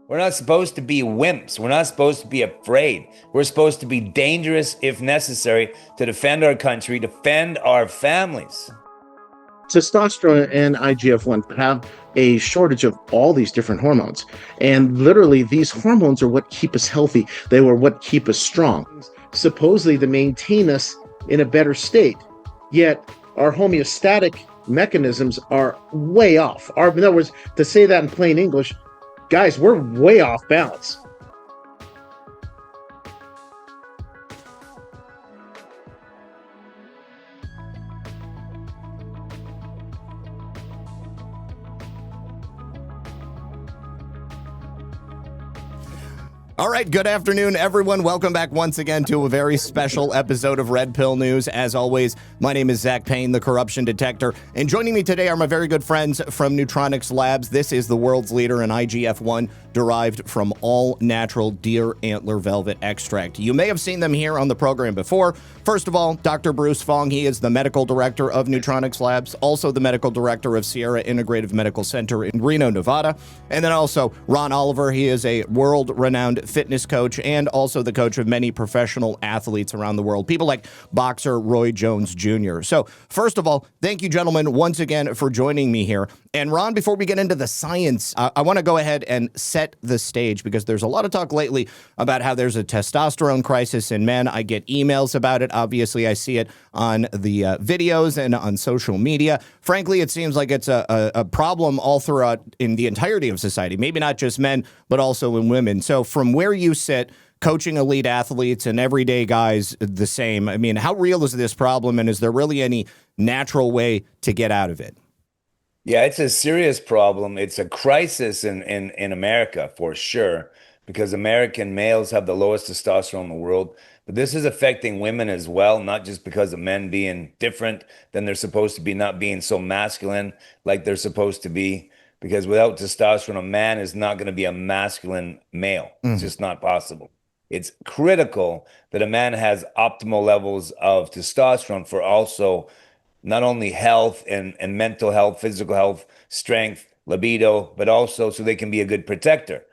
We're not supposed to be wimps. We're not supposed to be afraid. We're supposed to be dangerous if necessary to defend our country, defend our families. Testosterone and IGF-1 have a shortage of all these different hormones. And literally, these hormones are what keep us healthy. They were what keep us strong, supposedly to maintain us in a better state. Yet, our homeostatic mechanisms are way off. In other words, to say that in plain English, guys, we're way off balance. All right, good afternoon, everyone. Welcome back once again to a very special episode of Red Pill News. As always, my name is ZakPaine, the corruption detector, and joining me today are my very good friends from Neutronics Labs. This is the world's leader in IGF-1, derived from all-natural deer antler velvet extract. You may have seen them here on the program before. First of all, Dr. Bruce Fong. He is the medical director of Neutronics Labs, also the medical director of Sierra Integrative Medical Center in Reno, Nevada. And then also Ron Oliver. He is a world-renowned fitness coach and also the coach of many professional athletes around the world, people like boxer Roy Jones Jr. So first of all, thank you, gentlemen, once again for joining me here. And Ron, before we get into the science, I want to go ahead and set the stage because there's a lot of talk lately about how there's a testosterone crisis in men. I get emails about it. Obviously, I see it on the videos and on social media. Frankly, it seems like it's a problem all throughout in the entirety of society, maybe not just men, but also in women. So from where you sit, coaching elite athletes and everyday guys the same, I mean, how real is this problem, and is there really any natural way to get out of it? Yeah, it's a serious problem. It's a crisis in America for sure, because American males have the lowest testosterone in the world. But this is affecting women as well, not just because of men being different than they're supposed to be, not being so masculine like they're supposed to be. Because without testosterone, a man is not going to be a masculine male. It's just not possible. It's critical that a man has optimal levels of testosterone for also not only health and mental health, physical health, strength, libido, but also so they can be a good protector.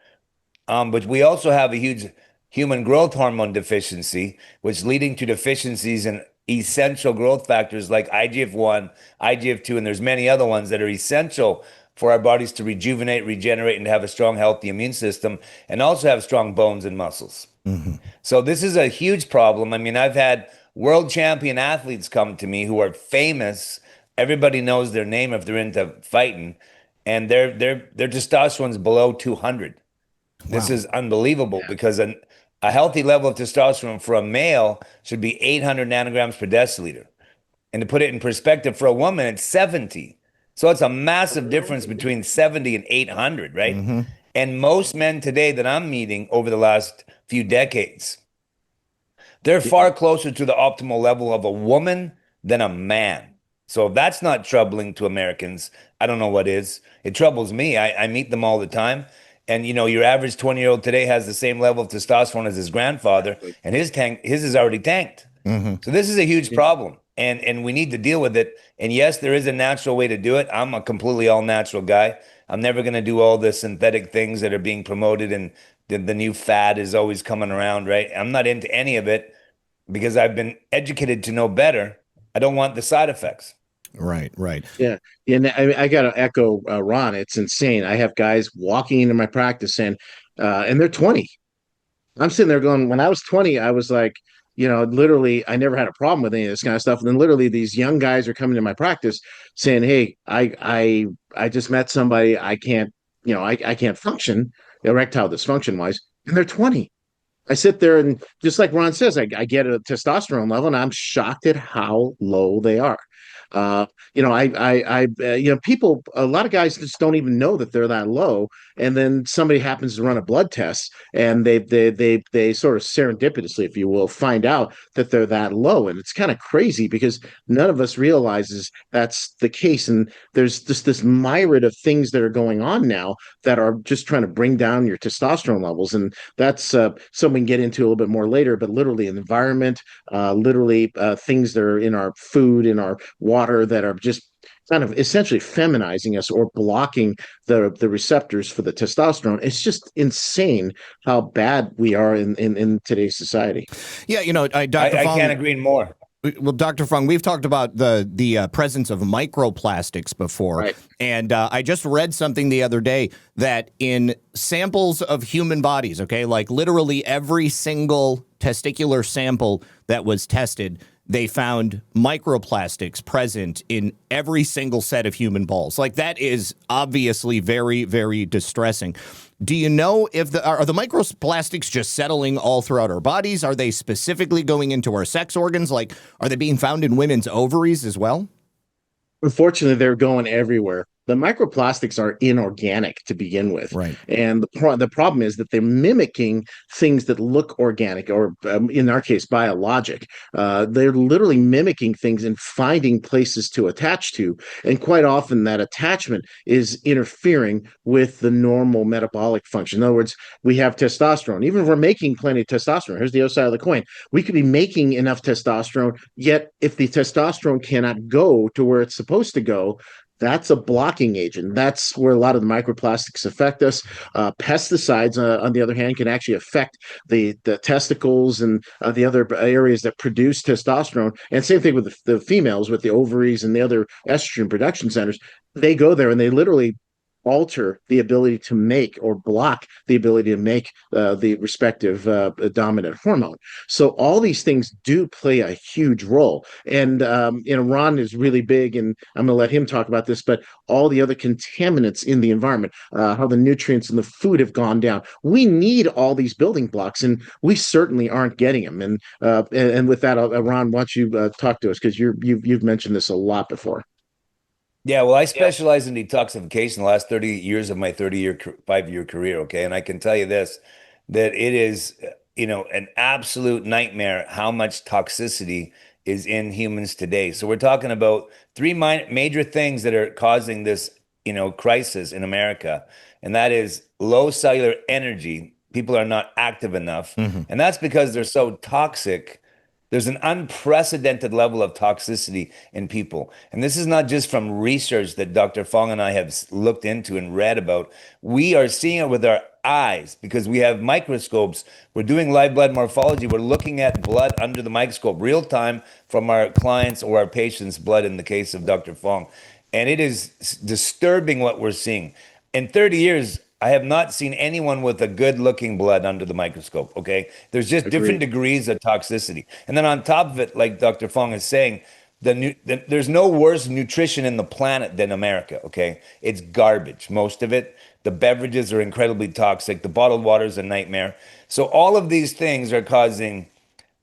But we also have a huge human growth hormone deficiency, which leading to deficiencies in essential growth factors like IGF-1, IGF-2, and there's many other ones that are essential for our bodies to rejuvenate, regenerate, and have a strong, healthy immune system, and also have strong bones and muscles. So this is a huge problem. I mean, I've had world champion athletes come to me who are famous. Everybody knows their name if they're into fighting, and their testosterone's below 200. This Wow. is unbelievable because a healthy level of testosterone for a male should be 800 nanograms per deciliter. And to put it in perspective, for a woman, it's 70. So it's a massive difference between 70 and 800, right? And most men today that I'm meeting over the last few decades, they're far closer to the optimal level of a woman than a man. So if that's not troubling to Americans, I don't know what is. It troubles me. I meet them all the time. And you know, your average 20-year-old today has the same level of testosterone as his grandfather, and his is already tanked. So this is a huge problem, and we need to deal with it. And yes, there is a natural way to do it. I'm a completely all natural guy. I'm never going to do all the synthetic things that are being promoted, and the new fad is always coming around, right? I'm not into any of it because I've been educated to know better. I don't want the side effects. Right, right. Yeah, and I got to echo Ron. It's insane. I have guys walking into my practice and they're 20. I'm sitting there going, when I was 20, I was like, literally, I never had a problem with any of this kind of stuff. And then literally, these young guys are coming to my practice saying, "Hey, I just met somebody. I can't, I can't function erectile dysfunction wise," and they're 20. I sit there and just like Ron says, I get a testosterone level, and I'm shocked at how low they are. Uh, people, a lot of guys just don't even know that they're that low, and then somebody happens to run a blood test, and they sort of serendipitously, if you will, find out that they're that low, and it's kind of crazy because none of us realizes that's the case, and there's just this myriad of things that are going on now that are just trying to bring down your testosterone levels, and that's something we can get into a little bit more later. But literally, environment, things that are in our food, in our water that are just kind of essentially feminizing us or blocking the receptors for the testosterone. It's just insane how bad we are in today's society. Yeah, Dr. I can't Fong. agree more. Well, Dr. Fung, we've talked about the presence of microplastics before, Right. and I just read something the other day that in samples of human bodies, okay, like literally every single testicular sample that was tested, they found microplastics present in every single set of human balls. Like that is obviously very, very distressing. Do you know if are the microplastics just settling all throughout our bodies? Are they specifically going into our sex organs? Like, are they being found in women's ovaries as well? Unfortunately, they're going everywhere. The microplastics are inorganic to begin with. Right. And the problem is that they're mimicking things that look organic, or in our case, biologic. They're literally mimicking things and finding places to attach to. And quite often, that attachment is interfering with the normal metabolic function. In other words, we have testosterone. Even if we're making plenty of testosterone, here's the other side of the coin. We could be making enough testosterone, yet if the testosterone cannot go to where it's supposed to go, that's a blocking agent. That's where a lot of the microplastics affect us. Pesticides, on the other hand, can actually affect the testicles and the other areas that produce testosterone. And same thing with the females, with the ovaries and the other estrogen production centers. They go there and they literally alter the ability to make or block the ability to make the respective dominant hormone. So all these things do play a huge role. And Ron is really big, and I'm going to let him talk about this, but all the other contaminants in the environment, how the nutrients in the food have gone down. We need all these building blocks, and we certainly aren't getting them. And with that, Ron, why don't you talk to us, because you've mentioned this a lot before. Yeah, well, I specialize in detoxification the last 30 years of my 30-year, 5-year career, okay? And I can tell you this, that it is, an absolute nightmare how much toxicity is in humans today. So we're talking about three major things that are causing this, crisis in America, and that is low cellular energy. People are not active enough, Mm-hmm. and that's because they're so toxic. There's an unprecedented level of toxicity in people. And this is not just from research that Dr. Fong and I have looked into and read about. We are seeing it with our eyes because we have microscopes. We're doing live blood morphology. We're looking at blood under the microscope, real time, from our clients or our patients' blood in the case of Dr. Fong. And it is disturbing what we're seeing. In 30 years, I have not seen anyone with a good looking blood under the microscope. Okay. There's just different Agreed. degrees of toxicity. And then on top of it, like Dr. Fong is saying, there's no worse nutrition in the planet than America. Okay. It's garbage, most of it. The beverages are incredibly toxic. The bottled water is a nightmare. So all of these things are causing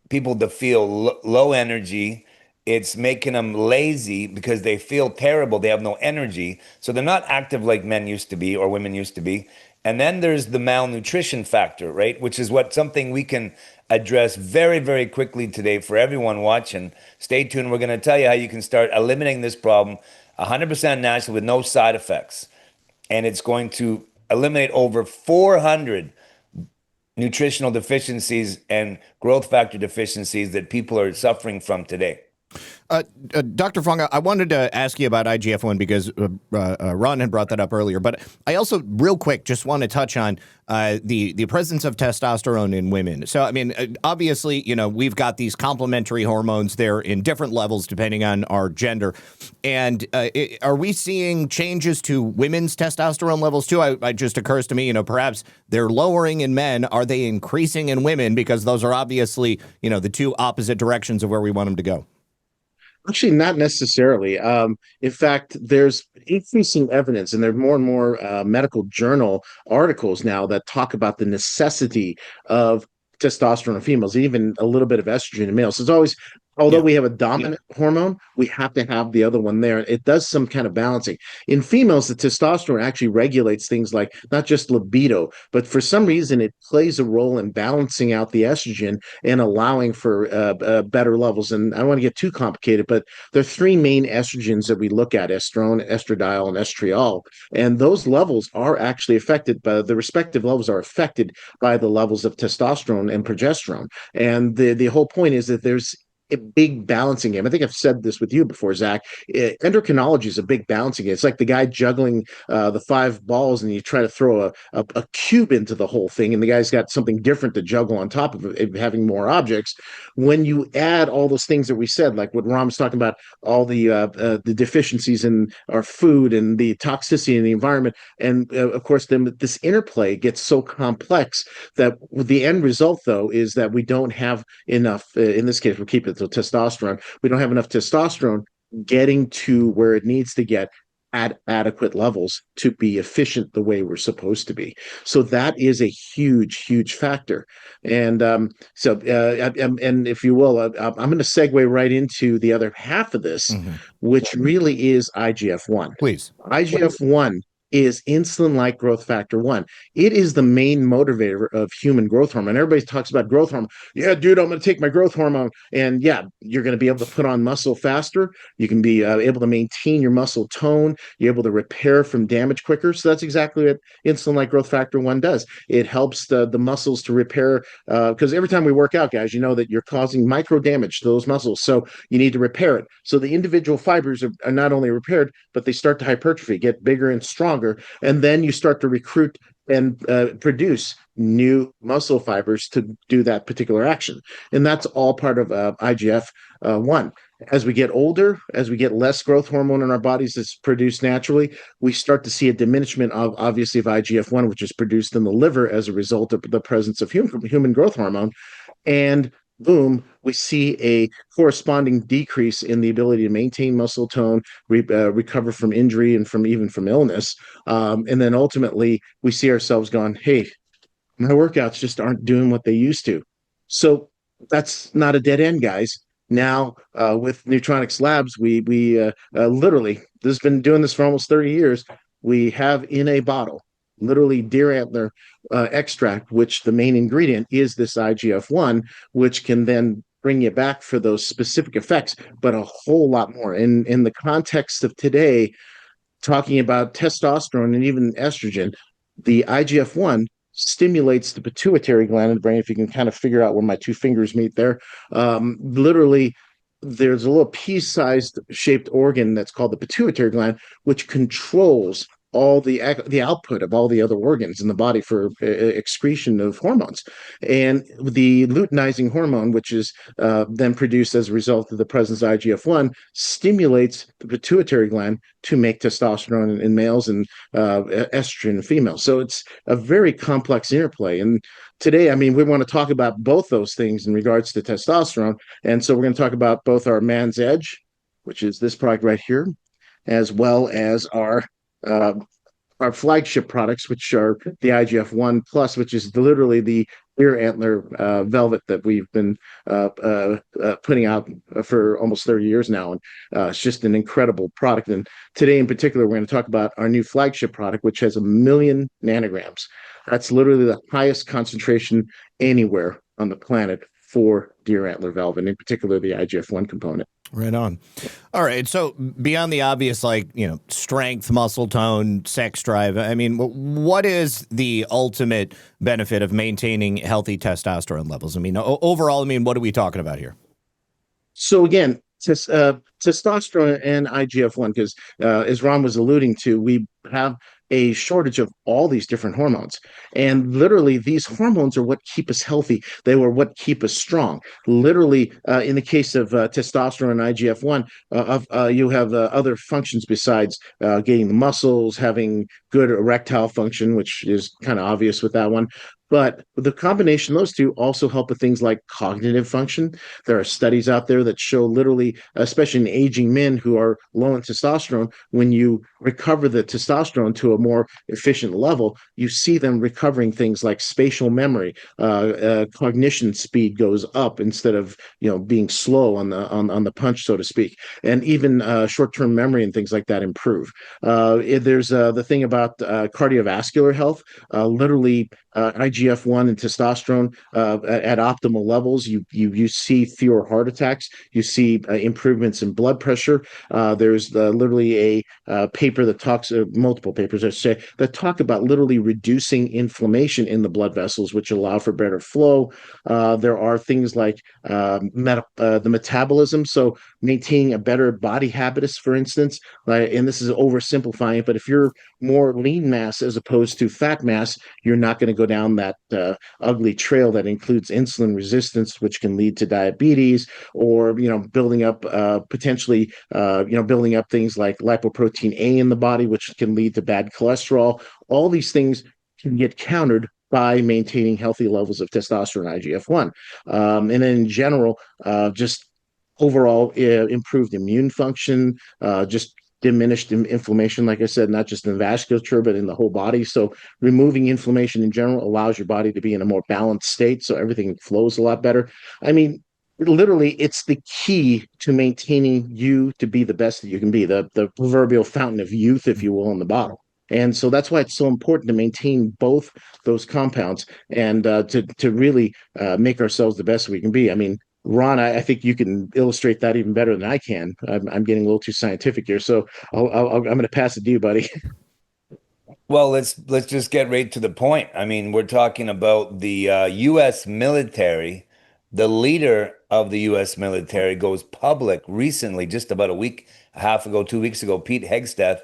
people to feel low energy. It's making them lazy because they feel terrible. They have no energy. So they're not active like men used to be or women used to be. And then there's the malnutrition factor, right? Which is what something we can address very, very quickly today for everyone watching. Stay tuned. We're going to tell you how you can start eliminating this problem 100% naturally with no side effects. And it's going to eliminate over 400 nutritional deficiencies and growth factor deficiencies that people are suffering from today. Dr. Fong, I wanted to ask you about IGF-1 because Ron had brought that up earlier, but I also, real quick, just want to touch on the presence of testosterone in women. So, I mean, obviously, we've got these complementary hormones there in different levels depending on our gender. And are we seeing changes to women's testosterone levels too? It just occurs to me, perhaps they're lowering in men. Are they increasing in women? Because those are obviously, the two opposite directions of where we want them to go. Actually, not necessarily. In fact, there's increasing evidence, and there are more and more medical journal articles now that talk about the necessity of testosterone in females, even a little bit of estrogen in males. So it's always, although Yeah. we have a dominant hormone, we have to have the other one there. It does some kind of balancing. In females, the testosterone actually regulates things like not just libido, but for some reason, it plays a role in balancing out the estrogen and allowing for better levels. And I don't want to get too complicated, but there are three main estrogens that we look at: estrone, estradiol, and estriol. And those levels are actually affected by the respective levels are affected by the levels of testosterone and progesterone. And the whole point is that there's a big balancing game. I think I've said this with you before, Zach. Endocrinology is a big balancing game. It's like the guy juggling the five balls, and you try to throw a cube into the whole thing, and the guy's got something different to juggle on top of it, having more objects. When you add all those things that we said, like what Ron was talking about, all the deficiencies in our food and the toxicity in the environment, and of course, then this interplay gets so complex that the end result, though, is that we don't have enough. In this case, we'll keep it to testosterone. We don't have enough testosterone getting to where it needs to get at adequate levels to be efficient the way we're supposed to be. So that is a huge factor. And and if you will, I'm going to segue right into the other half of this, which really is IGF-1. Please. IGF-1 is insulin-like growth factor 1. It is the main motivator of human growth hormone. Everybody talks about growth hormone. Yeah, dude, I'm going to take my growth hormone. And yeah, you're going to be able to put on muscle faster. You can be able to maintain your muscle tone. You're able to repair from damage quicker. So that's exactly what insulin-like growth factor 1 does. It helps the muscles to repair, because every time we work out, guys, you know that you're causing micro damage to those muscles. So you need to repair it. So the individual fibers are not only repaired, but they start to hypertrophy, get bigger and stronger. And then you start to recruit and produce new muscle fibers to do that particular action. And that's all part of IGF-1. As we get older, as we get less growth hormone in our bodies that's produced naturally, we start to see a diminishment of, obviously, of IGF-1, which is produced in the liver as a result of the presence of human growth hormone. And boom, we see a corresponding decrease in the ability to maintain muscle tone, recover from injury and from illness. And then ultimately, we see ourselves going, hey, my workouts just aren't doing what they used to. So that's not a dead end, guys. Now, with Neutronics Labs, we literally, this has been doing this for almost 30 years. We have in a bottle, literally deer antler extract, which the main ingredient is this IGF-1, which can then bring you back for those specific effects, but a whole lot more. In the context of today, talking about testosterone and even estrogen, the IGF-1 stimulates the pituitary gland in the brain. If you can kind of figure out where my two fingers meet there, literally, there's a little pea-sized shaped organ that's called the pituitary gland, which controls all the output of all the other organs in the body for excretion of hormones. And the luteinizing hormone, which is then produced as a result of the presence of IGF-1, stimulates the pituitary gland to make testosterone in males and estrogen in females. So it's a very complex interplay. And today, I mean, we want to talk about both those things in regards to testosterone. And so we're going to talk about both our Man's Edge, which is this product right here, as well as our flagship products, which are the IGF-1 Plus, which is literally the deer antler velvet that we've been putting out for almost 30 years now. And it's just an incredible product. And today in particular, we're going to talk about our new flagship product, which has 1 million nanograms. That's literally the highest concentration anywhere on the planet for deer antler velvet, and in particular, the IGF-1 component. Right on. All right. So beyond the obvious, like, strength, muscle tone, sex drive, I mean, what is the ultimate benefit of maintaining healthy testosterone levels? I mean, overall, I mean, what are we talking about here? So again, testosterone and IGF-1, because as Ron was alluding to, we have a shortage of all these different hormones. And literally, these hormones are what keep us healthy. They were what keep us strong. Literally, in the case of testosterone and IGF-1, you have other functions besides getting the muscles, having good erectile function, which is kind of obvious with that one. But the combination of those two also help with things like cognitive function. There are studies out there that show literally, especially in aging men who are low in testosterone, when you recover the testosterone to a more efficient level, you see them recovering things like spatial memory. Cognition speed goes up instead of being slow on the punch, so to speak. And even short-term memory and things like that improve. There's the thing about about cardiovascular health. Literally, IGF-1 and testosterone at optimal levels, you see fewer heart attacks. You see improvements in blood pressure. There's literally a paper that talks, multiple papers, I say, that talk about literally reducing inflammation in the blood vessels, which allow for better flow. There are things like the metabolism, so maintaining a better body habitus, for instance. And this is oversimplifying it, but if you're more lean mass as opposed to fat mass, you're not going to go down that ugly trail that includes insulin resistance, which can lead to diabetes, or building up potentially building up things like lipoprotein A in the body, which can lead to bad cholesterol. All these things can get countered by maintaining healthy levels of testosterone, IGF-1, and then in general, just overall improved immune function, just diminished inflammation, like I said, not just in the vasculature, but in the whole body. So removing inflammation in general allows your body to be in a more balanced state, so everything flows a lot better. I mean, literally, it's the key to maintaining you to be the best that you can be, the proverbial fountain of youth, if you will, in the bottle. And so that's why it's so important to maintain both those compounds and to really make ourselves the best we can be. I mean, Ron, I think you can illustrate that even better than I can. I'm getting a little too scientific here, so I'm going to pass it to you, buddy. Well, let's just get right to the point. I mean, we're talking about the U.S. military. The leader of the U.S. military goes public recently, just about a week, a half ago, 2 weeks ago, Pete Hegseth,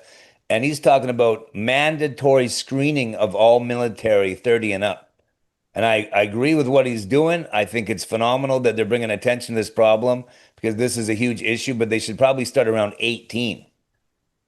and he's talking about mandatory screening of all military 30 and up. And I agree with what he's doing. I think it's phenomenal that they're bringing attention to this problem because this is a huge issue, but they should probably start around 18.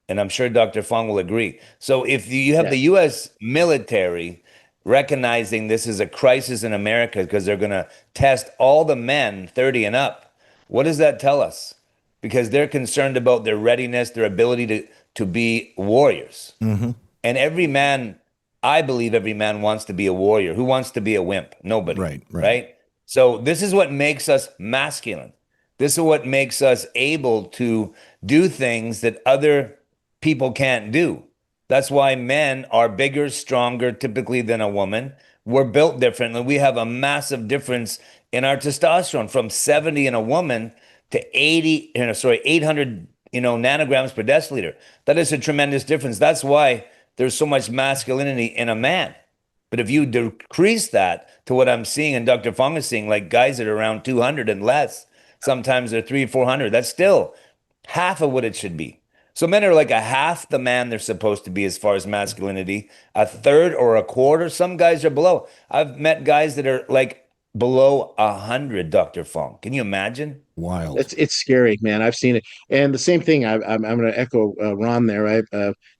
And I'm sure Dr. Fong will agree. So if you have the Yes. U.S. military recognizing this is a crisis in America because they're going to test all the men 30 and up, what does that tell us? Because they're concerned about their readiness, their ability to be warriors. And every man, I believe every man wants to be a warrior. Who wants to be a wimp? Nobody. Right, right. Right? So this is what makes us masculine. This is what makes us able to do things that other people can't do. That's why men are bigger, stronger typically than a woman. We're built differently. We have a massive difference in our testosterone from 70 in a woman to 800, nanograms per deciliter. That is a tremendous difference. That's why there's so much masculinity in a man. But if you decrease that to what I'm seeing and Dr. Fong is seeing, like guys that are around 200 and less, sometimes they're 300, 400, that's still half of what it should be. So men are like a half the man they're supposed to be as far as masculinity, a third or a quarter. Some guys are below. I've met guys that are like below 100, Dr. Fong. Can you imagine? Wild. It's scary, man. I've seen it, and the same thing. I'm going to echo Ron there. I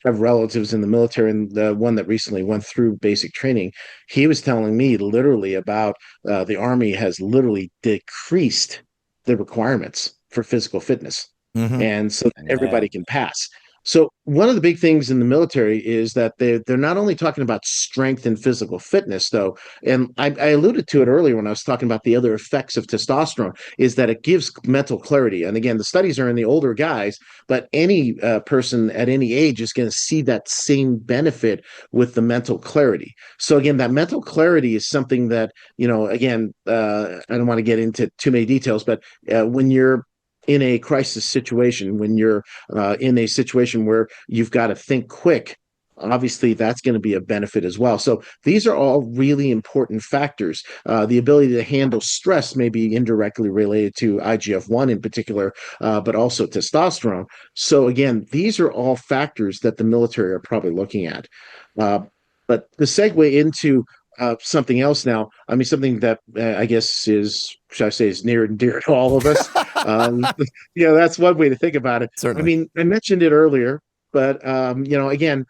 have relatives in the military, and the one that recently went through basic training, he was telling me literally about the Army has literally decreased the requirements for physical fitness, and so that everybody Man. can pass. So one of the big things in the military is that they're not only talking about strength and physical fitness, though, and I alluded to it earlier when I was talking about the other effects of testosterone, is that it gives mental clarity. And again, the studies are in the older guys, but any person at any age is going to see that same benefit with the mental clarity. So again, that mental clarity is something that, again, I don't want to get into too many details, but when you're in a crisis situation, when you're in a situation where you've got to think quick, obviously that's going to be a benefit as well. So these are all really important factors. The ability to handle stress may be indirectly related to IGF-1 in particular, but also testosterone. So again, these are all factors that the military are probably looking at. But the segue into something else now. I mean, something that I guess should I say, is near and dear to all of us. That's one way to think about it. I Certainly. mean, I mentioned it earlier, but again,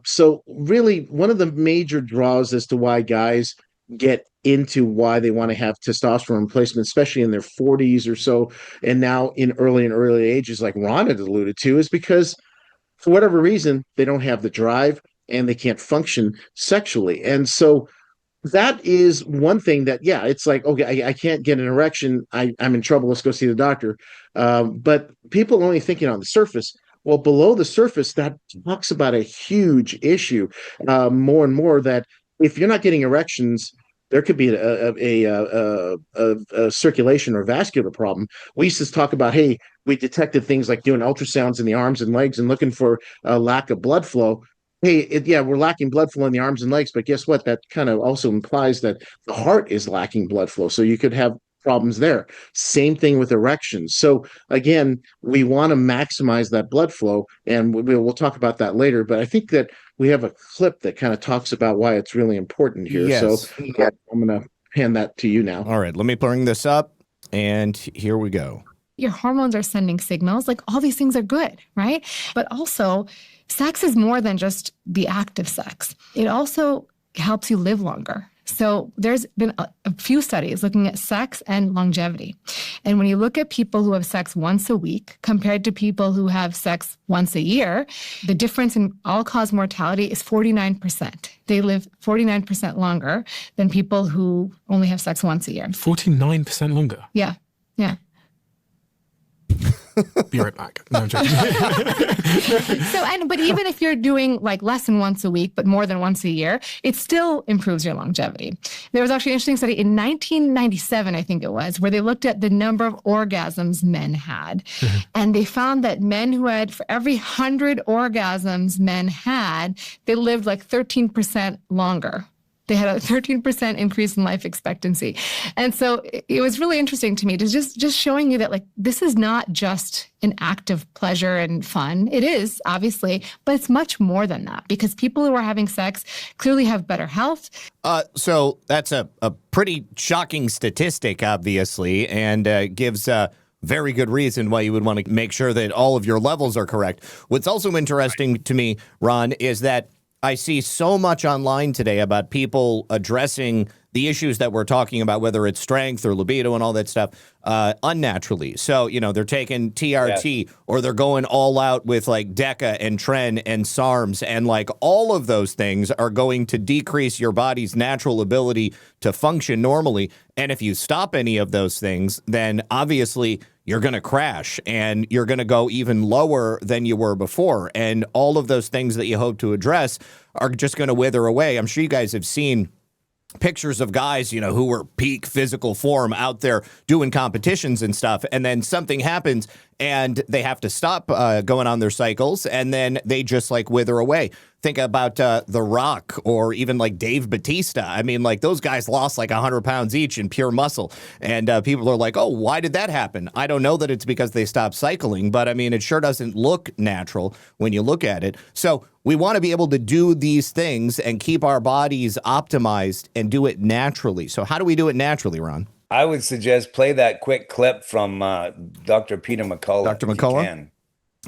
so really one of the major draws as to why guys get into why they want to have testosterone replacement, especially in their 40s or so, and now in early and early ages, like Ron had alluded to, is because for whatever reason, they don't have the drive and they can't function sexually. And so that is one thing that, yeah, it's like, okay, I can't get an erection. I'm in trouble. Let's go see the doctor. But people are only thinking on the surface. Well, below the surface, that talks about a huge issue, more and more, that if you're not getting erections, there could be a circulation or vascular problem. We used to talk about, hey, we detected things like doing ultrasounds in the arms and legs and looking for a lack of blood flow. Hey, yeah, we're lacking blood flow in the arms and legs, but guess what? That kind of also implies that the heart is lacking blood flow. So you could have problems there. Same thing with erections. So again, we want to maximize that blood flow, and we'll talk about that later. But I think that we have a clip that kind of talks about why it's really important here. So Yes. yeah, I'm going to hand that to you now. All right, let me bring this up, and here we go. Your hormones are sending signals, like all these things are good, right? But also, sex is more than just the act of sex. It also helps you live longer. So there's been a few studies looking at sex and longevity. And when you look at people who have sex once a week compared to people who have sex once a year, the difference in all-cause mortality is 49%. They live 49% longer than people who only have sex once a year. 49% longer. Yeah, yeah. Be right back. No, I'm joking. But even if you're doing like less than once a week, but more than once a year, it still improves your longevity. There was actually an interesting study in 1997, I think it was, where they looked at the number of orgasms men had. And they found that men who had, for every 100 orgasms men had, they lived like 13% longer. They had a 13% increase in life expectancy. And so it was really interesting to me to just showing you that, like, this is not just an act of pleasure and fun. It is, obviously, but it's much more than that, because people who are having sex clearly have better health. So that's a pretty shocking statistic, obviously, and gives very good reason why you would want to make sure that all of your levels are correct. What's also interesting to me, Ron, is that I see so much online today about people addressing the issues that we're talking about, whether it's strength or libido and all that stuff, unnaturally. So, they're taking TRT, or they're going all out with like DECA and Tren and SARMs, and like all of those things are going to decrease your body's natural ability to function normally. And if you stop any of those things, then obviously you're going to crash and you're going to go even lower than you were before. And all of those things that you hope to address are just going to wither away. I'm sure you guys have seen pictures of guys, who were peak physical form out there doing competitions and stuff. And then something happens and they have to stop going on their cycles, and then they just like wither away. Think about The Rock, or even like Dave Bautista. I mean, like, those guys lost like 100 pounds each in pure muscle. And people are like, oh, why did that happen? I don't know that it's because they stopped cycling, but I mean, it sure doesn't look natural when you look at it. So we want to be able to do these things and keep our bodies optimized and do it naturally. So how do we do it naturally, Ron? I would suggest play that quick clip from Dr. Peter McCullough. Dr. McCullough?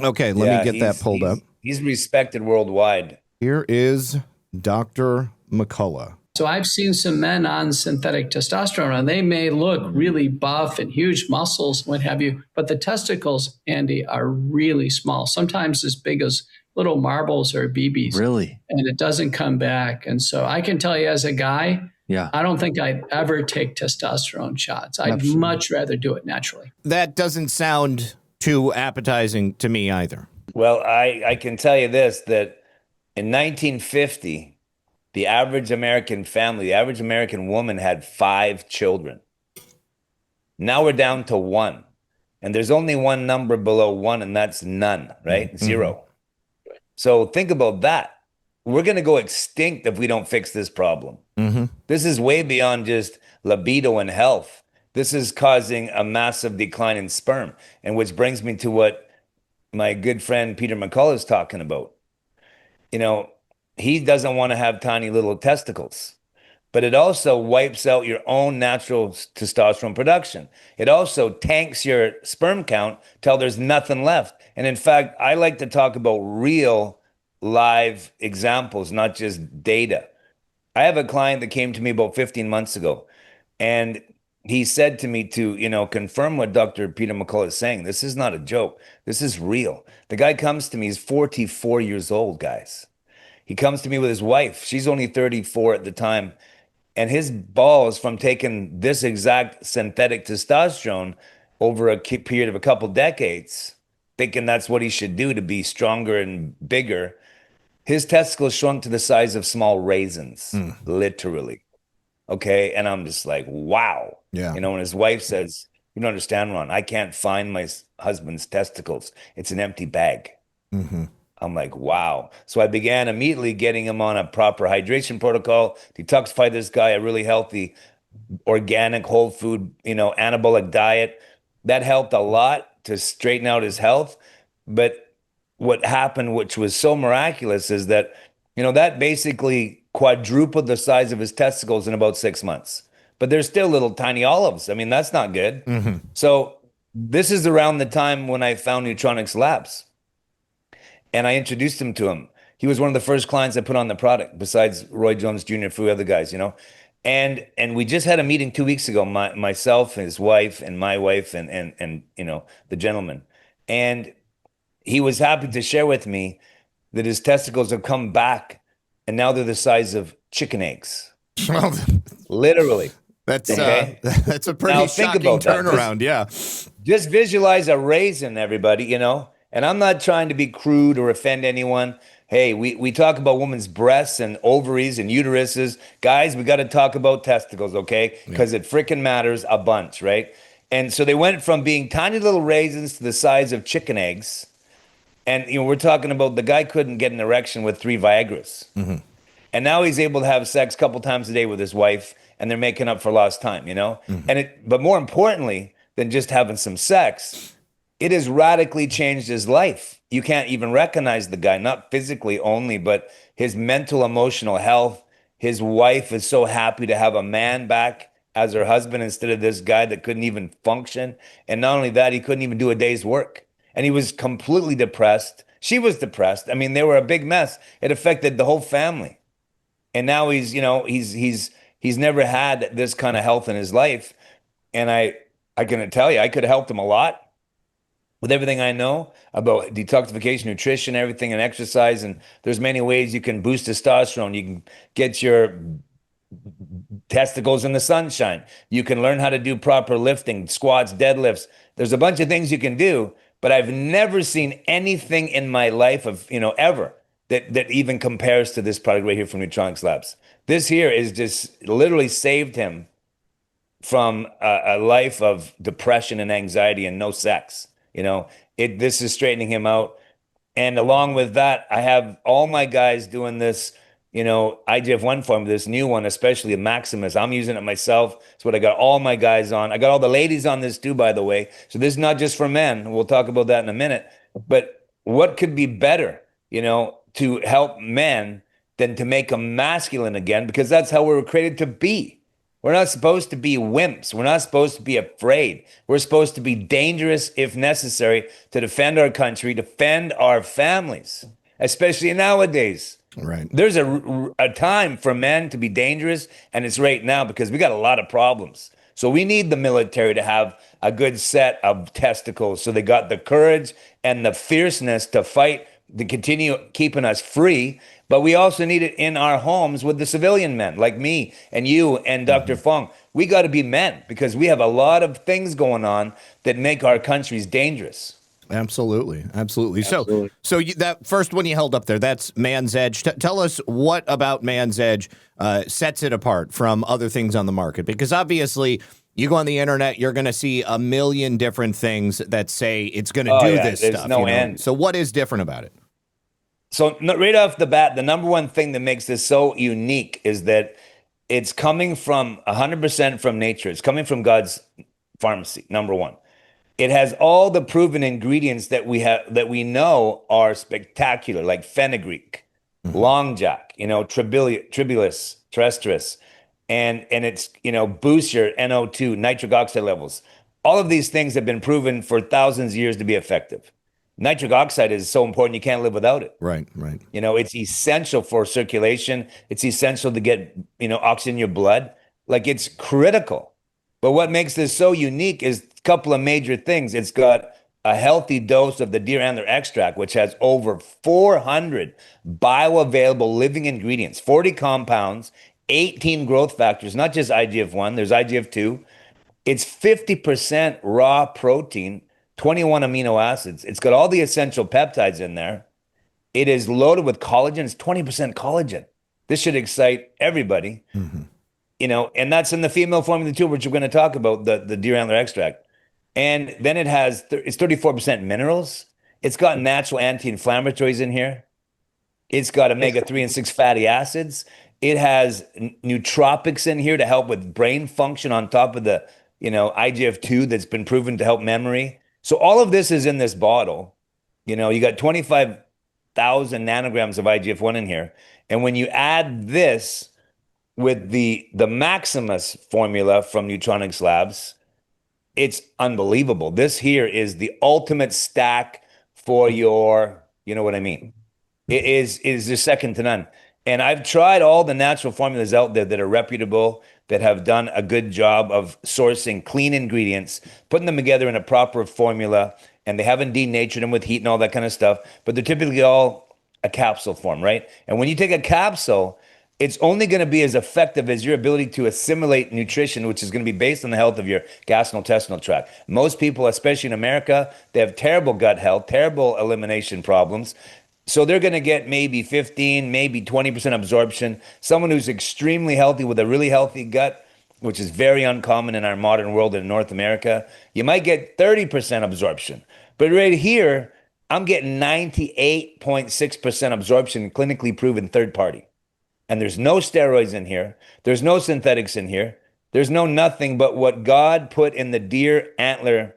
Okay, let me get that pulled up. He's respected worldwide. Here is Dr. McCullough. So I've seen some men on synthetic testosterone, and they may look really buff and huge muscles, what have you, but the testicles, Andy, are really small, sometimes as big as little marbles or BBs. Really? And it doesn't come back. And so I can tell you, as a guy, yeah, I don't think I'd ever take testosterone shots. I'd Absolutely. much rather do it naturally. That doesn't sound too appetizing to me either. Well, I can tell you this, that in 1950, the average American family, the average American woman had 5 children. Now we're down to 1. And there's only one number below 1, and that's none, right? Mm-hmm. 0. So think about that. We're going to go extinct if we don't fix this problem. Mm-hmm. This is way beyond just libido and health. This is causing a massive decline in sperm. And which brings me to what my good friend Peter McCullough is talking about. He doesn't want to have tiny little testicles, but it also wipes out your own natural testosterone production. It also tanks your sperm count till there's nothing left. And in fact, I like to talk about real live examples, not just data. I have a client that came to me about 15 months ago, and he said to me to, confirm what Dr. Peter McCullough is saying. This is not a joke. This is real. The guy comes to me, he's 44 years old, guys. He comes to me with his wife. She's only 34 at the time. And his balls, from taking this exact synthetic testosterone over a period of a couple decades, thinking that's what he should do to be stronger and bigger. His testicles shrunk to the size of small raisins, literally. Okay. And I'm just like, wow. Yeah. You know, when his wife says, "You don't understand, Ron, I can't find my husband's testicles. It's an empty bag." Hmm. I'm like, wow. So I began immediately getting him on a proper hydration protocol, detoxify this guy, a really healthy, organic, whole food, anabolic diet. That helped a lot to straighten out his health. But what happened, which was so miraculous, is that, that basically quadrupled the size of his testicles in about 6 months. But they're still little tiny olives. I mean, that's not good. So this is around the time when I found Neutronics Labs and I introduced him to him. He was one of the first clients I put on the product, besides Roy Jones Jr., a few other guys, And we just had a meeting 2 weeks ago, myself, his wife, and my wife, and the gentleman. And he was happy to share with me that his testicles have come back, and now they're the size of chicken eggs, Well, literally. that's Okay. that's a pretty Now think shocking about that. turnaround. Yeah. Just visualize a raisin, everybody, And I'm not trying to be crude or offend anyone. Hey, we talk about women's breasts and ovaries and uteruses. Guys, we got to talk about testicles, okay? Because it freaking matters a bunch, right? And so they went from being tiny little raisins to the size of chicken eggs. And, we're talking about the guy couldn't get an erection with 3 Viagras. And now he's able to have sex a couple times a day with his wife, and they're making up for lost time, But more importantly than just having some sex, it has radically changed his life. You can't even recognize the guy, not physically only, but his mental, emotional health. His wife is so happy to have a man back as her husband instead of this guy that couldn't even function. And not only that, he couldn't even do a day's work. And he was completely depressed. She was depressed. I mean, they were a big mess. It affected the whole family. And now he's never had this kind of health in his life. And I can tell you, I could have helped him a lot with everything I know about detoxification, nutrition, everything, and exercise. And there's many ways you can boost testosterone. You can get your testicles in the sunshine. You can learn how to do proper lifting, squats, deadlifts. There's a bunch of things you can do, but I've never seen anything in my life of, ever that even compares to this product right here from Neutronics Labs. This here is just literally saved him from a life of depression and anxiety and no sex. This is straightening him out. And along with that, I have all my guys doing this, IGF-1 form, this new one, especially a Maximus. I'm using it myself. It's what I got all my guys on. I got all the ladies on this too, by the way. So this is not just for men. We'll talk about that in a minute. But what could be better, to help men than to make them masculine again? Because that's how we were created to be. We're not supposed to be wimps. We're not supposed to be afraid. We're supposed to be dangerous if necessary to defend our country, defend our families, especially nowadays. Right. There's a time for men to be dangerous, and it's right now because we got a lot of problems. So we need the military to have a good set of testicles so they got the courage and the fierceness to fight, to continue keeping us free. But we also need it in our homes with the civilian men like me and you and Dr. Fong. We got to be men because we have a lot of things going on that make our countries dangerous. Absolutely. Absolutely. So that first one you held up there, that's Man's Edge. Tell us what about Man's Edge sets it apart from other things on the market, because obviously you go on the internet, you're going to see a million different things that say it's going to do this there's stuff. no end. So what is different about it? So right off the bat, the number one thing that makes this so unique is that it's coming from 100% from nature. It's coming from God's pharmacy, number one. It has all the proven ingredients that we know are spectacular, like fenugreek, long jack, tribulus, terrestris, and it's boosts your NO2, nitric oxide levels. All of these things have been proven for thousands of years to be effective. Nitric oxide is so important you can't live without it. Right. It's essential for circulation. It's essential to get oxygen in your blood. Like, it's critical. But what makes this so unique is a couple of major things. It's got a healthy dose of the deer antler extract, which has over 400 bioavailable living ingredients, 40 compounds, 18 growth factors, not just IGF-1, there's IGF-2. It's 50% raw protein, 21 amino acids. It's got all the essential peptides in there. It is loaded with collagen. It's 20% collagen. This should excite everybody, and that's in the female formula too, which we're going to talk about, the deer antler extract. And then it's 34% minerals. It's got natural anti-inflammatories in here. It's got omega-3 and 6 fatty acids. It has nootropics in here to help with brain function on top of the, IGF-2 that's been proven to help memory. So all of this is in this bottle. You got 25,000 nanograms of IGF-1 in here. And when you add this with the Maximus formula from Nutronics Labs, it's unbelievable. This here is the ultimate stack for your, you know what I mean? It is just second to none. And I've tried all the natural formulas out there that are reputable, that have done a good job of sourcing clean ingredients, putting them together in a proper formula, and they haven't denatured them with heat and all that kind of stuff, but they're typically all a capsule form, right? And when you take a capsule, it's only going to be as effective as your ability to assimilate nutrition, which is going to be based on the health of your gastrointestinal tract. Most people, especially in America, they have terrible gut health, terrible elimination problems. So they're going to get maybe 15, maybe 20% absorption. Someone who's extremely healthy with a really healthy gut, which is very uncommon in our modern world in North America, you might get 30% absorption. But right here, I'm getting 98.6% absorption, clinically proven third party. And there's no steroids in here. There's no synthetics in here. There's no nothing but what God put in the deer antler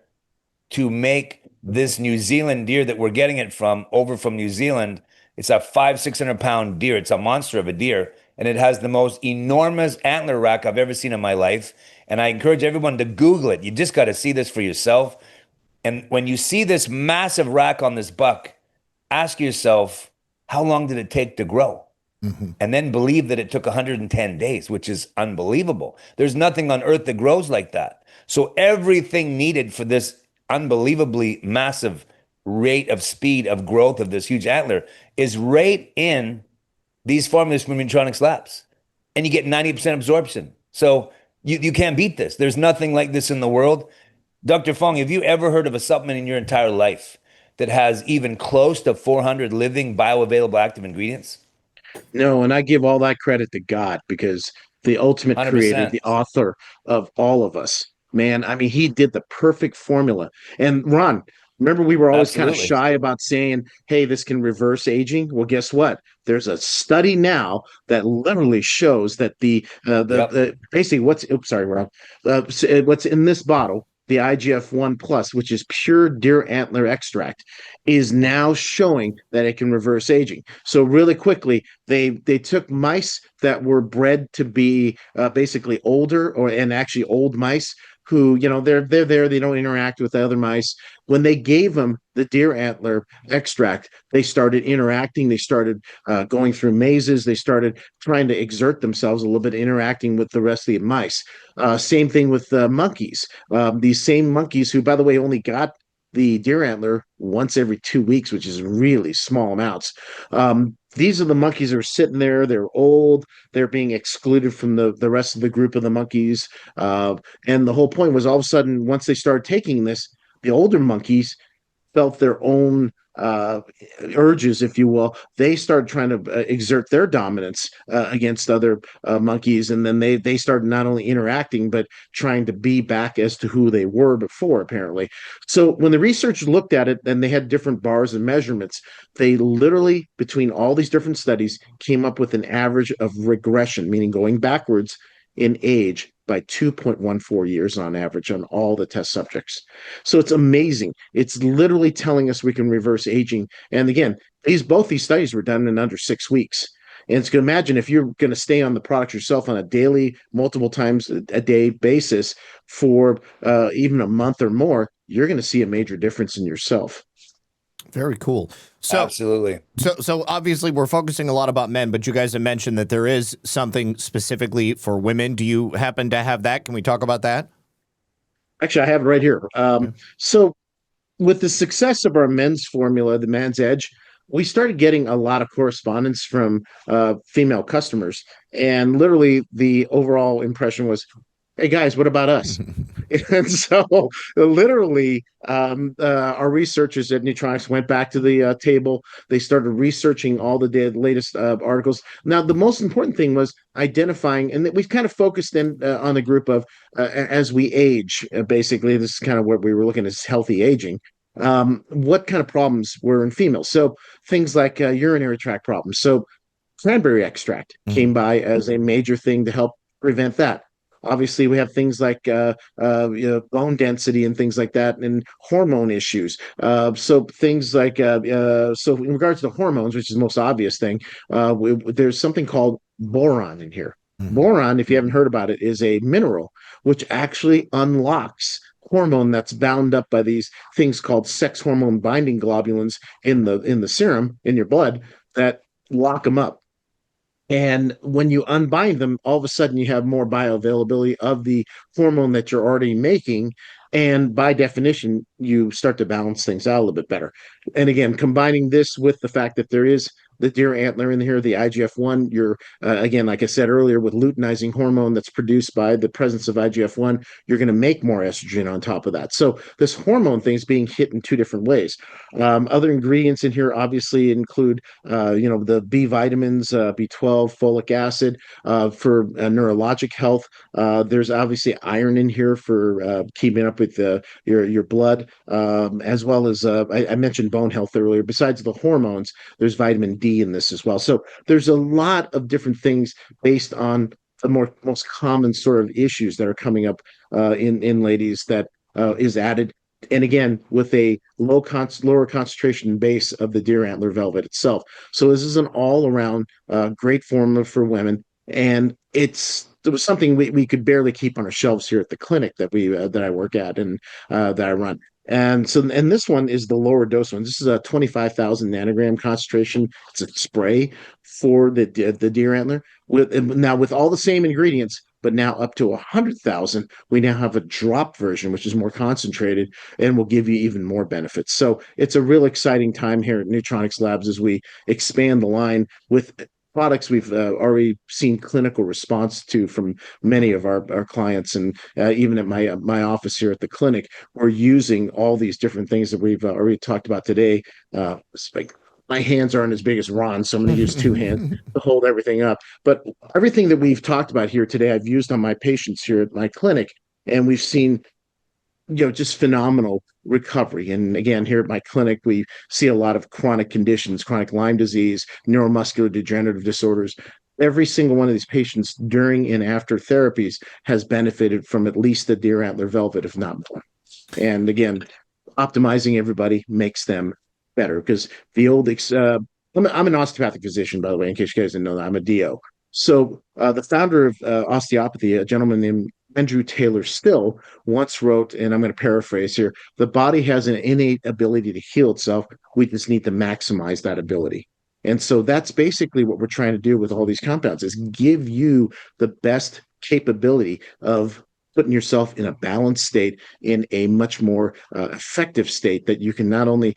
to make this New Zealand deer that we're getting it from, over from New Zealand. It's a 500-600 pound deer. It's a monster of a deer. And it has the most enormous antler rack I've ever seen in my life. And I encourage everyone to Google it. You just got to see this for yourself. And when you see this massive rack on this buck, ask yourself, how long did it take to grow? And then believe that it took 110 days, which is unbelievable. There's nothing on earth that grows like that. So everything needed for this unbelievably massive rate of speed of growth of this huge antler is right in these formulas from Nutronics Labs. And you get 90% absorption. So you can't beat this. There's nothing like this in the world. Dr. Fong, have you ever heard of a supplement in your entire life that has even close to 400 living bioavailable active ingredients? No, and I give all that credit to God, because the ultimate creator, 100%. the author of all of us, man, I mean, he did the perfect formula. And Ron, remember, we were always kind of Absolutely. shy about saying, hey, this can reverse aging. Well, guess what? There's a study now that literally shows that Yep. basically Ron, what's in this bottle, the IGF-1 plus, which is pure deer antler extract, is now showing that it can reverse aging. So really quickly, they took mice that were bred to be basically older, and actually old mice who, they're there, they don't interact with the other mice. When they gave them the deer antler extract, they started interacting. They started going through mazes. They started trying to exert themselves a little bit, interacting with the rest of the mice. Same thing with monkeys. These same monkeys, who, by the way, only got the deer antler once every 2 weeks, which is really small amounts. These are the monkeys that are sitting there. They're old. They're being excluded from the rest of the group of the monkeys. And the whole point was, all of a sudden, once they started taking this, the older monkeys felt their own urges, if you will. They started trying to exert their dominance against other monkeys, and then they started not only interacting but trying to be back as to who they were before, apparently. So when the researchers looked at it, and they had different bars and measurements, they literally, between all these different studies, came up with an average of regression, meaning going backwards in age by 2.14 years on average on all the test subjects. So it's amazing. It's literally telling us we can reverse aging. And again, both these studies were done in under 6 weeks. And it's going to imagine, if you're going to stay on the product yourself on a daily, multiple times a day basis for even a month or more, you're going to see a major difference in yourself. Very cool. So, Absolutely. So obviously we're focusing a lot about men, but you guys have mentioned that there is something specifically for women. Do you happen to have that? Can we talk about that? Actually, I have it right here. So with the success of our men's formula, the Man's Edge, we started getting a lot of correspondence from female customers. And literally the overall impression was, hey guys, what about us? And so literally, our researchers at Neutronics went back to the table. They started researching all the latest articles. Now, the most important thing was identifying, and we've kind of focused in on the group of as we age, basically, this is kind of what we were looking at, is healthy aging. What kind of problems were in females? So things like urinary tract problems. So cranberry extract Mhm. came by as a major thing to help prevent that. Obviously, we have things like bone density and things like that, and hormone issues. So things like so in regards to hormones, which is the most obvious thing, there's something called boron in here. Mhm. Boron, if you haven't heard about it, is a mineral which actually unlocks hormone that's bound up by these things called sex hormone binding globulins in the serum in your blood that lock them up. And when you unbind them, all of a sudden you have more bioavailability of the hormone that you're already making. And by definition, you start to balance things out a little bit better. And again, combining this with the fact that there is the deer antler in here, the IGF-1, you're, again, like I said earlier, with luteinizing hormone that's produced by the presence of IGF-1, you're going to make more estrogen on top of that. So this hormone thing is being hit in two different ways. Other ingredients in here obviously include the B vitamins, B12, folic acid for neurologic health. There's obviously iron in here for keeping up with your blood, as well as I mentioned bone health earlier. Besides the hormones, there's vitamin D in this as well. So there's a lot of different things based on the most common sort of issues that are coming up in ladies that is added, and again with a lower concentration base of the deer antler velvet itself. So this is an all around great formula for women, and it was something we could barely keep on our shelves here at the clinic that I work at and that I run. And this one is the lower dose one. This is a 25,000 nanogram concentration. It's a spray for the deer antler with all the same ingredients, but now up to 100,000. We now have a drop version, which is more concentrated and will give you even more benefits. So it's a real exciting time here at Neutronics Labs as we expand the line with products we've already seen clinical response to from many of our clients, and even at my office here at the clinic, we're using all these different things that we've already talked about today. It's like my hands aren't as big as Ron, so I'm going to use two hands to hold everything up. But everything that we've talked about here today, I've used on my patients here at my clinic, and we've seen just phenomenal recovery. And again, here at my clinic, we see a lot of chronic conditions, chronic Lyme disease, neuromuscular degenerative disorders. Every single one of these patients during and after therapies has benefited from at least the deer antler velvet, if not more. And again, optimizing everybody makes them better because I'm an osteopathic physician, by the way, in case you guys didn't know that. I'm a DO. So the founder of osteopathy, a gentleman named Andrew Taylor Still, once wrote, and I'm going to paraphrase here: the body has an innate ability to heal itself. We just need to maximize that ability. And so that's basically what we're trying to do with all these compounds, is give you the best capability of putting yourself in a balanced state, in a much more effective state, that you can not only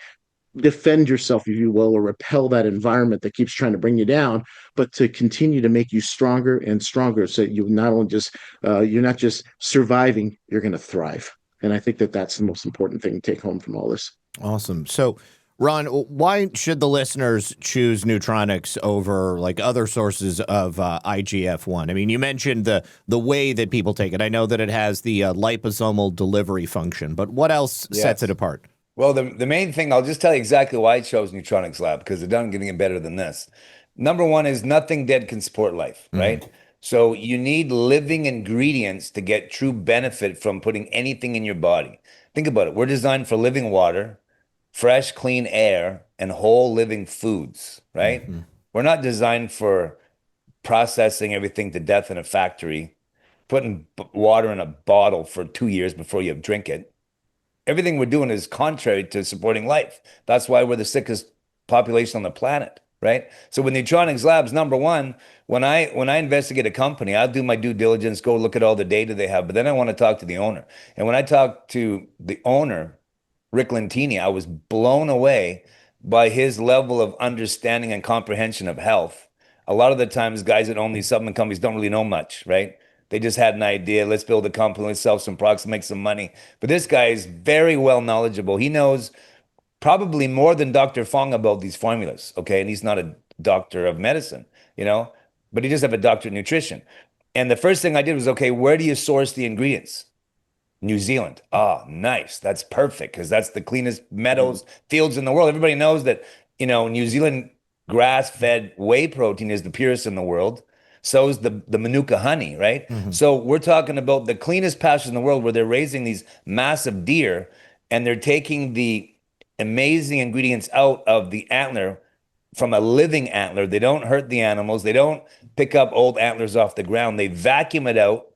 defend yourself, if you will, or repel that environment that keeps trying to bring you down, but to continue to make you stronger and stronger. So you not only just you're not just surviving, you're going to thrive. And I think that that's the most important thing to take home from all this. Awesome. So, Ron, why should the listeners choose Neutronics over like other sources of IGF-1? I mean, you mentioned the way that people take it. I know that it has the liposomal delivery function, but what else sets it apart? Well, the main thing, I'll just tell you exactly why I chose Neutronics Lab, because it doesn't get any better than this. Number one is nothing dead can support life, right? So you need living ingredients to get true benefit from putting anything in your body. Think about it. We're designed for living water, fresh, clean air, and whole living foods, right? We're not designed for processing everything to death in a factory, putting water in a bottle for 2 years before you drink it. Everything we're doing is contrary to supporting life. That's why we're the sickest population on the planet, right? So with Neutronics Labs, number one, when I investigate a company, I'll do my due diligence, go look at all the data they have, but then I want to talk to the owner. And when I talked to the owner, Rick Lentini, I was blown away by his level of understanding and comprehension of health. A lot of the times, guys that own these supplement companies don't really know much, right? They just had an idea. Let's build a company. Let's sell some products, make some money. But this guy is very well knowledgeable. He knows probably more than Dr. Fong about these formulas. Okay. And he's not a doctor of medicine, but he does have a doctor of nutrition. And the first thing I did was, okay, where do you source the ingredients? New Zealand. Ah, nice. That's perfect because that's the cleanest meadows, fields in the world. Everybody knows that, New Zealand grass-fed whey protein is the purest in the world. So is the Manuka honey, right? So we're talking about the cleanest pastures in the world where they're raising these massive deer and they're taking the amazing ingredients out of the antler from a living antler. They don't hurt the animals. They don't pick up old antlers off the ground. They vacuum it out,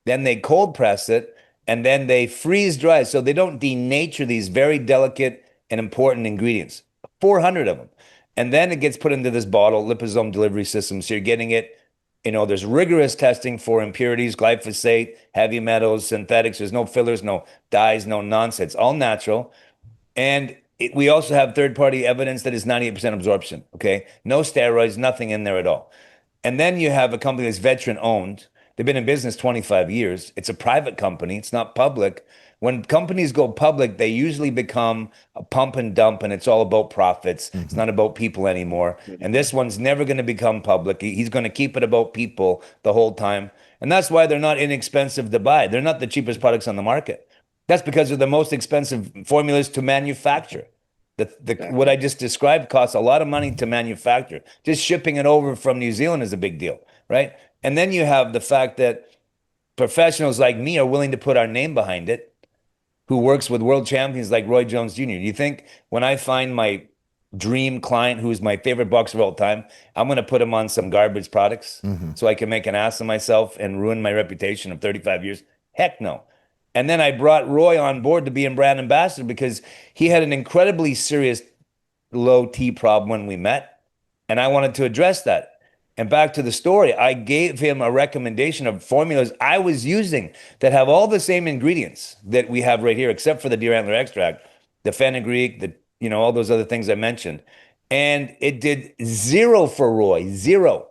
then they cold press it, and then they freeze dry. So they don't denature these very delicate and important ingredients, 400 of them. And then it gets put into this bottle, liposome delivery system. So you're getting it, there's rigorous testing for impurities, glyphosate, heavy metals, synthetics. There's no fillers, no dyes, no nonsense, all natural. And we also have third-party evidence that is 98% absorption, okay? No steroids, nothing in there at all. And then you have a company that's veteran-owned. They've been in business 25 years. It's a private company. It's not public. When companies go public, they usually become a pump and dump, and it's all about profits. It's not about people anymore. And this one's never going to become public. He's going to keep it about people the whole time. And that's why they're not inexpensive to buy. They're not the cheapest products on the market. That's because they're the most expensive formulas to manufacture. What I just described costs a lot of money to manufacture. Just shipping it over from New Zealand is a big deal, right? And then you have the fact that professionals like me are willing to put our name behind it, who works with world champions like Roy Jones Jr. Do you think when I find my dream client who's my favorite boxer of all time, I'm going to put him on some garbage products so I can make an ass of myself and ruin my reputation of 35 years? Heck no. And then I brought Roy on board to be a brand ambassador because he had an incredibly serious low T problem when we met. And I wanted to address that. And back to the story, I gave him a recommendation of formulas I was using that have all the same ingredients that we have right here, except for the deer antler extract, the fenugreek, all those other things I mentioned. And it did zero for Roy, zero.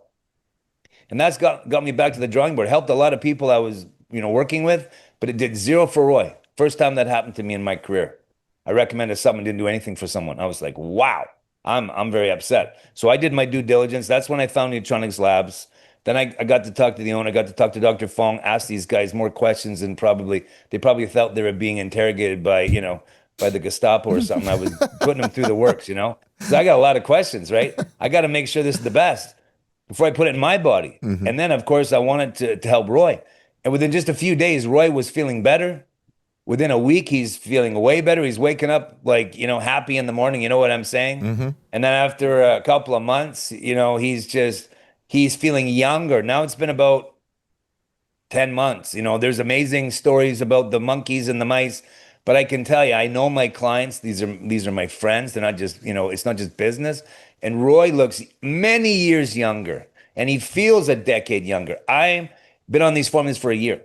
And that's got me back to the drawing board. Helped a lot of people I was, working with, but it did zero for Roy. First time that happened to me in my career. I recommended something, didn't do anything for someone. I was like, wow. I'm very upset. So I did my due diligence. That's when I found Nutronics Labs. Then I got to talk to the owner, I got to talk to Dr. Fong, ask these guys more questions than they probably felt they were being interrogated by the Gestapo or something. I was putting them through the works, because I got a lot of questions, right? I got to make sure this is the best before I put it in my body. And then, of course, I wanted to help Roy. And within just a few days, Roy was feeling better. Within a week, he's feeling way better. He's waking up happy in the morning. You know what I'm saying? And then after a couple of months, he's feeling younger. Now it's been about 10 months. There's amazing stories about the monkeys and the mice, but I can tell you, I know my clients. These are my friends. They're not just, it's not just business. And Roy looks many years younger and he feels a decade younger. I've been on these formulas for a year.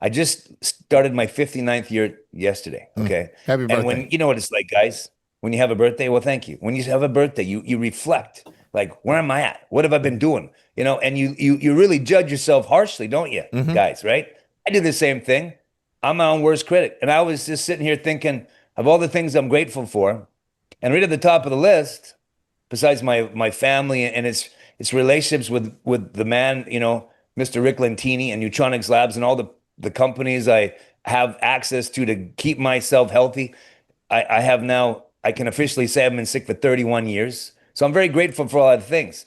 I just started my 59th year yesterday. Okay. Happy birthday. And when you know what it's like, guys, when you have a birthday, well, thank you. When you have a birthday, you reflect, like, where am I at? What have I been doing? And you really judge yourself harshly, don't you, guys, right? I do the same thing. I'm my own worst critic. And I was just sitting here thinking of all the things I'm grateful for. And right at the top of the list, besides my family and its relationships with the man, Mr. Rick Lentini and Nutronics Labs and all the companies I have access to keep myself healthy. I can officially say I've been sick for 31 years. So I'm very grateful for a lot of things.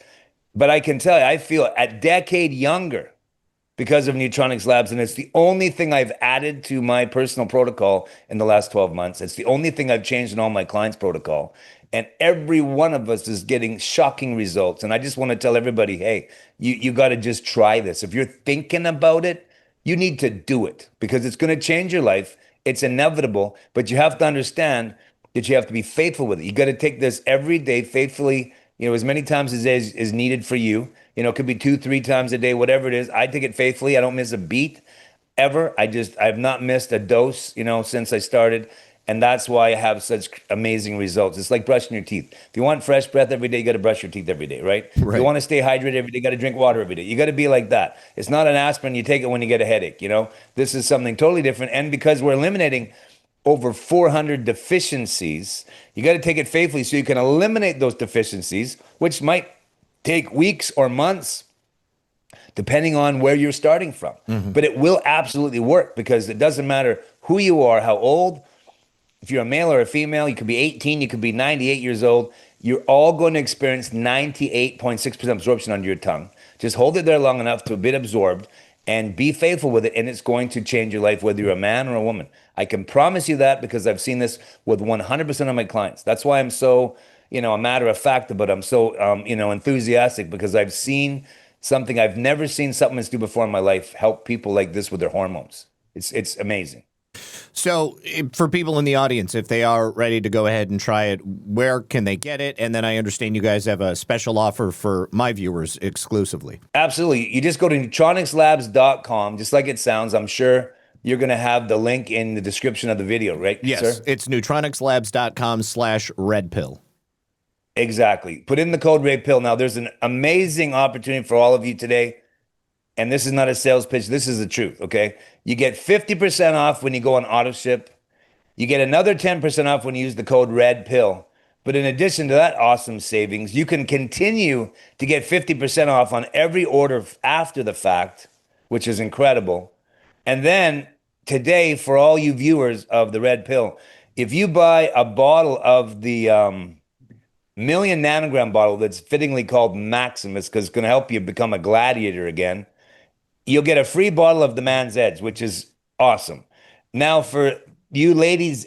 But I can tell you, I feel a decade younger because of Nutronics Labs. And it's the only thing I've added to my personal protocol in the last 12 months. It's the only thing I've changed in all my clients' protocol. And every one of us is getting shocking results. And I just want to tell everybody, hey, you got to just try this. If you're thinking about it, you need to do it because it's going to change your life. It's inevitable, but you have to understand that you have to be faithful with it. You got to take this every day faithfully, as many times as is needed for you. It could be 2-3 times a day, whatever it is. I take it faithfully. I don't miss a beat ever. I've not missed a dose, since I started. And that's why I have such amazing results. It's like brushing your teeth. If you want fresh breath every day, you got to brush your teeth every day, right? If Right. you want to stay hydrated every day, you got to drink water every day. You got to be like that. It's not an aspirin you take it when you get a headache, you know? This is something totally different. And because we're eliminating over 400 deficiencies, you got to take it faithfully so you can eliminate those deficiencies, which might take weeks or months depending on where you're starting from. But it will absolutely work because it doesn't matter who you are, how old, if you're a male or a female, you could be 18, you could be 98 years old. You're all going to experience 98.6% absorption under your tongue. Just hold it there long enough to a bit absorbed and be faithful with it, and it's going to change your life, whether you're a man or a woman. I can promise you that because I've seen this with 100% of my clients. That's why I'm so, a matter of fact, but I'm so, enthusiastic because I've seen something I've never seen supplements do before in my life help people like this with their hormones. It's amazing. So, for people in the audience, if they are ready to go ahead and try it, where can they get it? And then I understand you guys have a special offer for my viewers exclusively. Absolutely. You just go to neutronicslabs.com, just like it sounds. I'm sure you're going to have the link in the description of the video, right, Yes, sir? it's neutronicslabs.com/redpill. Exactly. Put in the code RADPILL. Now, there's an amazing opportunity for all of you today. And this is not a sales pitch. This is the truth, okay? You get 50% off when you go on auto ship. You get another 10% off when you use the code REDPILL. But in addition to that awesome savings, you can continue to get 50% off on every order after the fact, which is incredible. And then today, for all you viewers of the Red Pill, if you buy a bottle of the million nanogram bottle that's fittingly called Maximus, because it's going to help you become a gladiator again, you'll get a free bottle of the Man's Edge, which is awesome. Now, for you ladies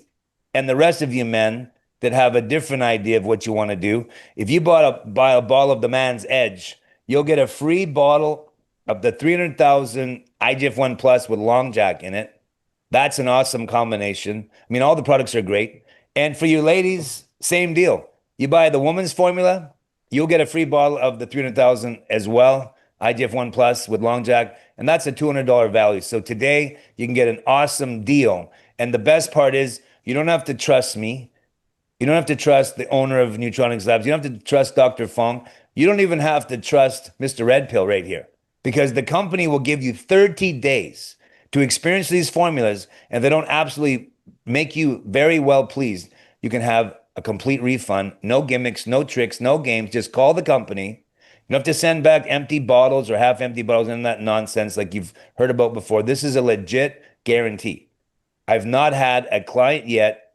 and the rest of you men that have a different idea of what you want to do, if you buy a bottle of the Man's Edge, you'll get a free bottle of the 300,000 IGF-1 Plus with Long Jack in it. That's an awesome combination. I mean, all the products are great. And for you ladies, same deal. You buy the woman's formula, you'll get a free bottle of the 300,000 as well, IGF-1 Plus with Long Jack, and that's a $200 value. So today you can get an awesome deal. And the best part is you don't have to trust me. You don't have to trust the owner of Neutronics Labs. You don't have to trust Dr. Fong. You don't even have to trust Mr. Red Pill right here because the company will give you 30 days to experience these formulas. And if they don't absolutely make you very well pleased, you can have a complete refund. No gimmicks, no tricks, no games. Just call the company. You don't have to send back empty bottles or half empty bottles and that nonsense like you've heard about before. This is a legit guarantee. I've not had a client yet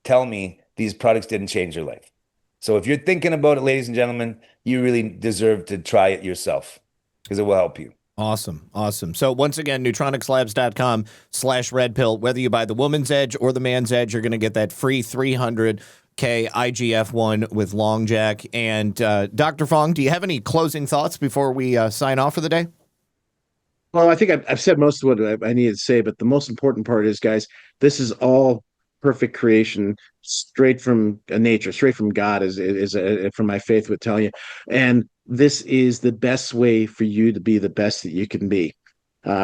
tell me these products didn't change their life. So if you're thinking about it, ladies and gentlemen, you really deserve to try it yourself because it will help you. Awesome. Awesome. So once again, neutronicslabs.com/redpill, whether you buy the woman's edge or the man's edge, you're going to get that free 300K IGF-1 with Long Jack. And Dr. Fong, do you have any closing thoughts before we sign off for the day? Well, I think I've said most of what I needed to say, but the most important part is, guys, this is all perfect creation, straight from nature, straight from God, from my faith would tell you. And this is the best way for you to be the best that you can be.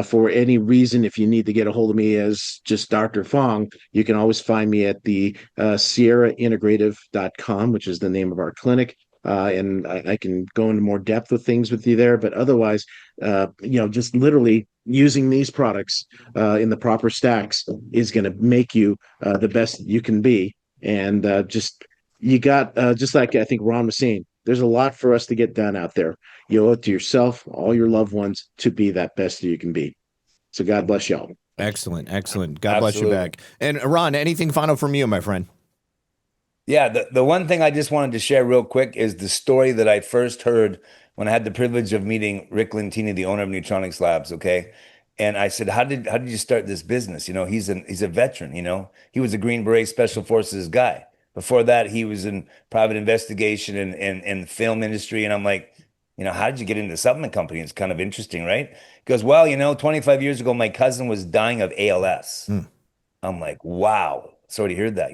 For any reason, if you need to get a hold of me as just Dr. Fong, you can always find me at the sierraintegrative.com, which is the name of our clinic. And I can go into more depth with things with you there. But otherwise, just literally using these products in the proper stacks is going to make you the best you can be. And you got, just like I think Ron was saying, there's a lot for us to get done out there. You owe it to yourself, all your loved ones, to be that best you can be. So God bless y'all. Excellent. Excellent. God Absolutely. bless you back. And Ron, anything final from you, my friend? Yeah, the one thing I just wanted to share real quick is the story that I first heard when I had the privilege of meeting Rick Lentini, the owner of Neutronics Labs, okay? And I said, how did you start this business? He's a veteran, He was a Green Beret Special Forces guy. Before that, he was in private investigation and film industry. And I'm like, how did you get into the supplement company? It's kind of interesting, right? He goes, well, 25 years ago, my cousin was dying of ALS. I'm like, wow, sorry to hear that,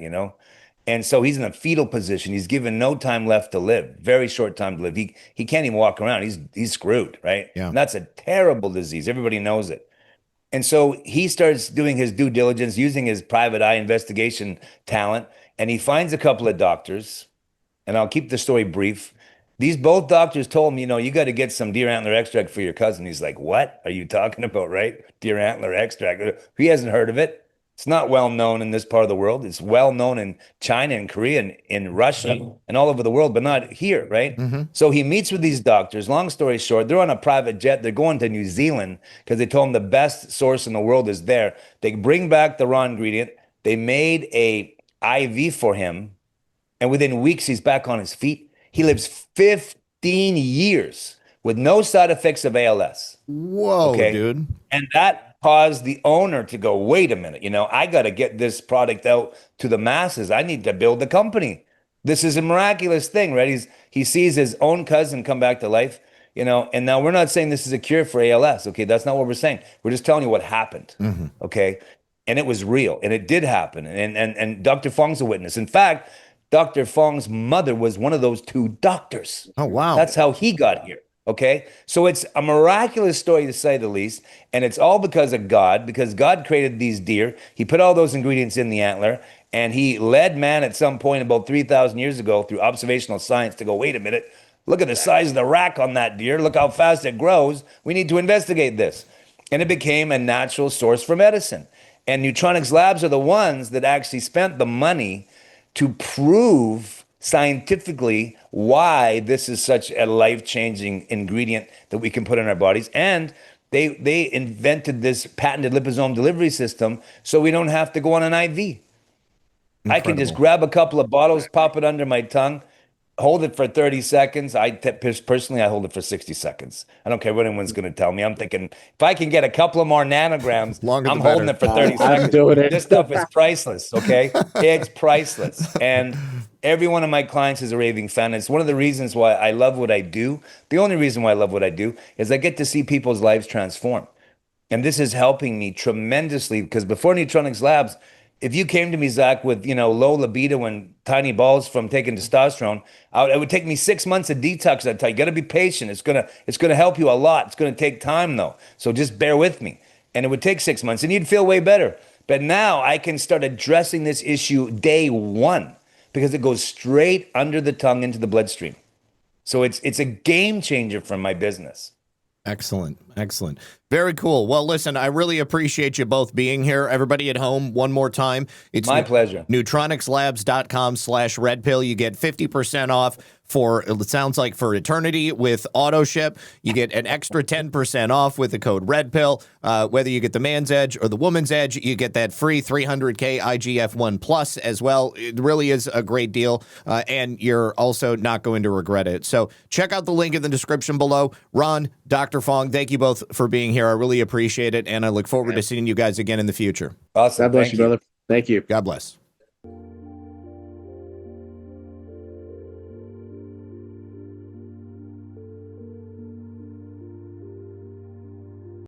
And so he's in a fetal position. He's given no time left to live, very short time to live. He can't even walk around. He's screwed, right? Yeah. And that's a terrible disease. Everybody knows it. And so he starts doing his due diligence using his private eye investigation talent, and he finds a couple of doctors, and I'll keep the story brief. These both doctors told him, you got to get some deer antler extract for your cousin. He's like, what are you talking about, right? Deer antler extract. He hasn't heard of it. It's not well known in this part of the world. It's well known in China and Korea and in Russia and all over the world, but not here, right? So he meets with these doctors. Long story short, they're on a private jet. They're going to New Zealand because they told him the best source in the world is there. They bring back the raw ingredient. They made a IV for him, and within weeks, he's back on his feet. He lives 15 years with no side effects of ALS. Whoa, Okay. dude. And that caused the owner to go, wait a minute, I got to get this product out to the masses. I need to build the company. This is a miraculous thing, right? He sees his own cousin come back to life, and now we're not saying this is a cure for ALS. Okay. That's not what we're saying. We're just telling you what happened. Okay. And it was real, and it did happen. And Dr. Fong's a witness. In fact, Dr. Fong's mother was one of those two doctors. Oh, wow. That's how he got here. Okay. So it's a miraculous story to say the least. And it's all because God created these deer. He put all those ingredients in the antler, and he led man at some point about 3,000 years ago through observational science to go, wait a minute, look at the size of the rack on that deer. Look how fast it grows. We need to investigate this. And it became a natural source for medicine. And Neutronics Labs are the ones that actually spent the money to prove scientifically why this is such a life-changing ingredient that we can put in our bodies. And they invented this patented liposome delivery system so we don't have to go on an IV. I can just grab a couple of bottles, pop it under my tongue, hold it for 30 seconds. Personally, I hold it for 60 seconds. I don't care what anyone's going to tell me. I'm thinking if I can get a couple of more nanograms, Longer I'm the holding better. it for 30 I'm seconds. doing it. This stuff is priceless, okay? It's priceless. And every one of my clients is a raving fan. It's one of the reasons why I love what I do. The only reason why I love what I do is I get to see people's lives transform. And this is helping me tremendously because before Neutronics Labs, if you came to me, Zach, with low libido and tiny balls from taking testosterone, it would take me 6 months of detox. I'd tell you, you got to be patient. It's gonna help you a lot. It's gonna take time though, so just bear with me. And it would take 6 months, and you'd feel way better. But now I can start addressing this issue day one because it goes straight under the tongue into the bloodstream. So it's a game changer for my business. Excellent. Excellent. Very cool. Well, listen, I really appreciate you both being here. Everybody at home, one more time. It's My pleasure. neutronicslabs.com/redpill. You get 50% off for, it sounds like, for eternity with auto ship. You get an extra 10% off with the code redpill. Whether you get the man's edge or the woman's edge, you get that free 300K IGF-1 plus as well. It really is a great deal. And you're also not going to regret it. So check out the link in the description below. Ron, Dr. Fong, thank you both for being here. I really appreciate it. And I look forward to seeing you guys again in the future. Awesome. God bless Thank you, brother. Thank you. God bless.